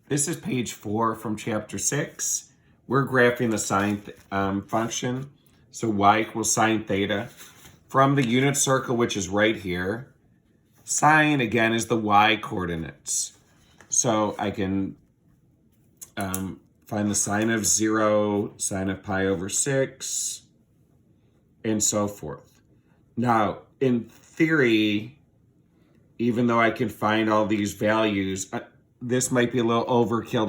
This is page 4 from chapter 6. We're graphing the sine function. So y equals sine theta. From the unit circle, which is right here, sine, again, is the y coordinates. So I can find the sine of 0, sine of pi over 6, and so forth. Now, in theory, even though I can find all these values, this might be a little overkill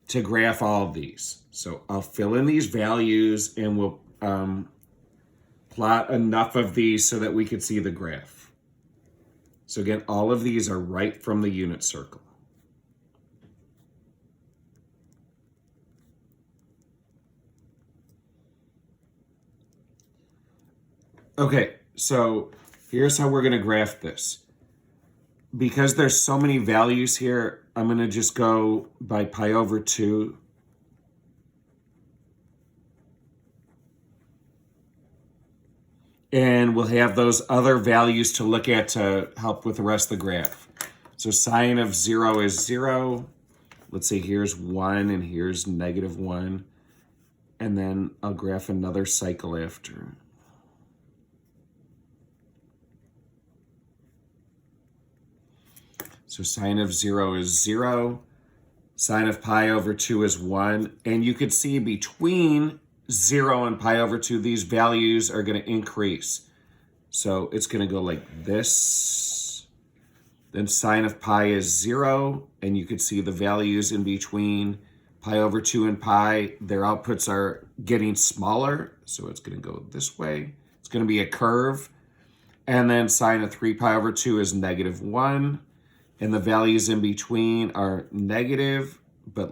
to graph all of these. So I'll fill in these values and we'll plot enough of these so that we can see the graph. So again, all of these are right from the unit circle. Okay, so here's how we're going to graph this. Because there's so many values here, I'm going to just go by pi over 2. And we'll have those other values to look at to help with the rest of the graph. So sine of 0 is 0. Let's say here's 1 and here's negative 1. And then I'll graph another cycle after. So sine of 0 is 0. Sine of pi over 2 is 1. And you can see between 0 and pi over 2, these values are going to increase. So it's going to go like this. Then sine of pi is 0. And you can see the values in between pi over 2 and pi. Their outputs are getting smaller. So it's going to go this way. It's going to be a curve. And then sine of 3 pi over 2 is negative 1. And the values in between are negative, but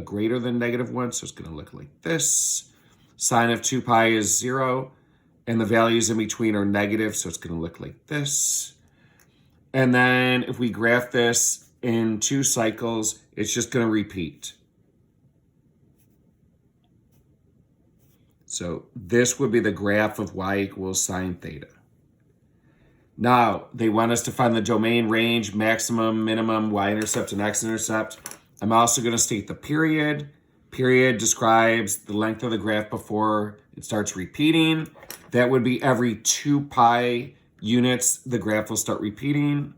greater than negative 1. So it's going to look like this. Sine of 2 pi is 0. And the values in between are negative. So it's going to look like this. And then if we graph this in 2 cycles, it's just going to repeat. So this would be the graph of y equals sine theta. Now, they want us to find the domain, range, maximum, minimum, y-intercept, and x-intercept. I'm also going to state the period. Period describes the length of the graph before it starts repeating. That would be every 2 pi units, the graph will start repeating.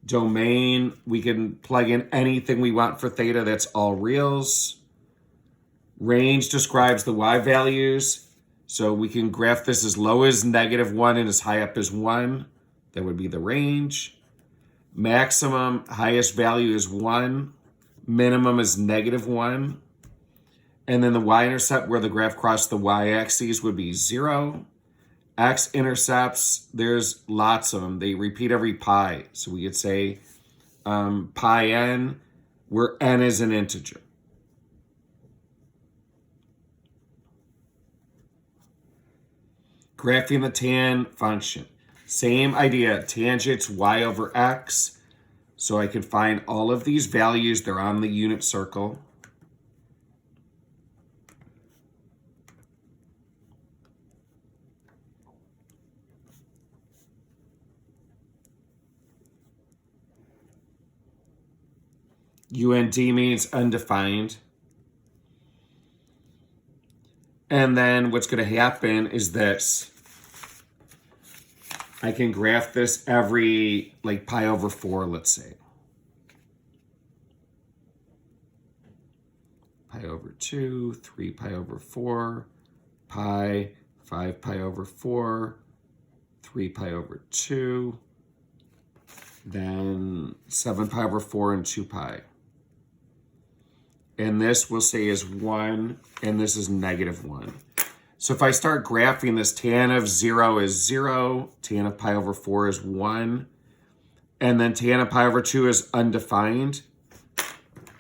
Domain, we can plug in anything we want for theta. That's all reals. Range describes the y values. So we can graph this as low as negative 1 and as high up as 1. That would be the range. Maximum, highest value is 1. Minimum is negative 1. And then the y-intercept, where the graph crossed the y-axis, would be 0. X-intercepts, there's lots of them. They repeat every pi. So we could say pi n, where n is an integer. Graphing the tan function. Same idea, tangents y over x. So I can find all of these values. They're on the unit circle. UND means undefined. And then what's going to happen is this. I can graph this every, like, pi over 4, let's say. Pi over 2, 3 pi over 4, pi, 5 pi over 4, 3 pi over 2, then 7 pi over 4 and 2 pi. And this we'll say is 1, and this is negative 1. So if I start graphing this, tan of 0 is 0, tan of pi over 4 is 1, and then tan of pi over 2 is undefined.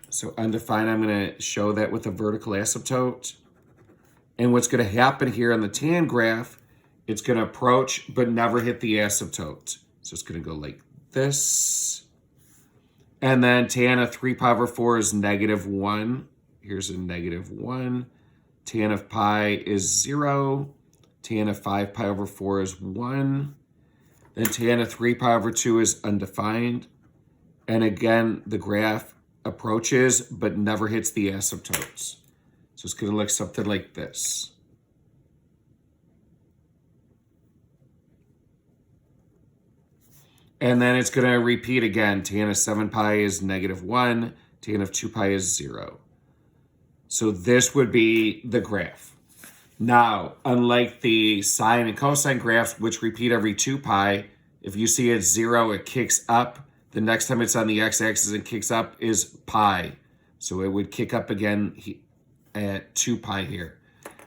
So undefined, I'm going to show that with a vertical asymptote. And what's going to happen here on the tan graph, it's going to approach but never hit the asymptote. So it's going to go like this. And then tan of 3 pi over 4 is negative 1. Here's a negative 1. Tan of pi is 0. Tan of 5 pi over 4 is 1. Then tan of 3 pi over 2 is undefined. And again, the graph approaches but never hits the asymptotes. So it's going to look something like this. And then it's going to repeat again. Tan of 7 pi is -1. Tan of 2 pi is 0. So this would be the graph. Now, unlike the sine and cosine graphs, which repeat every 2 pi, if you see it's 0, it kicks up. The next time it's on the x-axis and kicks up is pi. So it would kick up again at 2 pi here.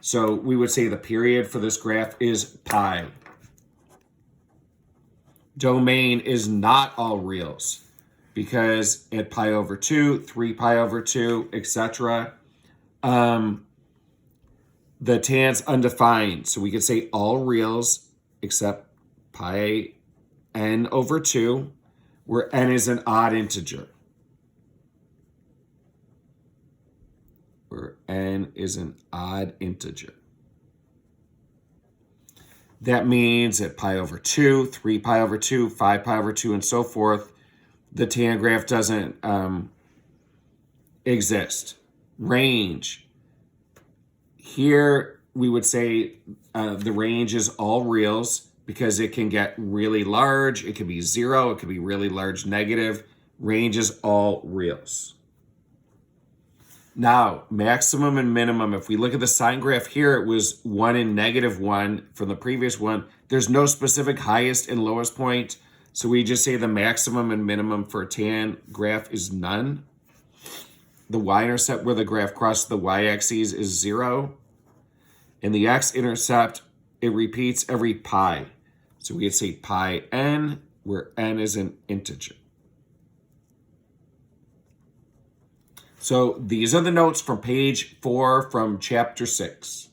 So we would say the period for this graph is pi. Domain is not all reals because at pi over 2, 3 pi over 2, etc., the tan's undefined. So we could say all reals except pi n over 2, where n is an odd integer. Where n is an odd integer. That means at pi over 2, 3 pi over 2, 5 pi over 2, and so forth, the tan graph doesn't exist. Range. Here, we would say the range is all reals because it can get really large. It could be 0. It could be really large negative. Range is all reals. Now, maximum and minimum, if we look at the sine graph here, it was 1 and -1 from the previous one. There's no specific highest and lowest point, so we just say the maximum and minimum for a tan graph is none. The y-intercept where the graph crosses the y-axis is 0. And the x-intercept, it repeats every pi. So we could say pi n, where n is an integer. So these are the notes from page 4 from chapter 6.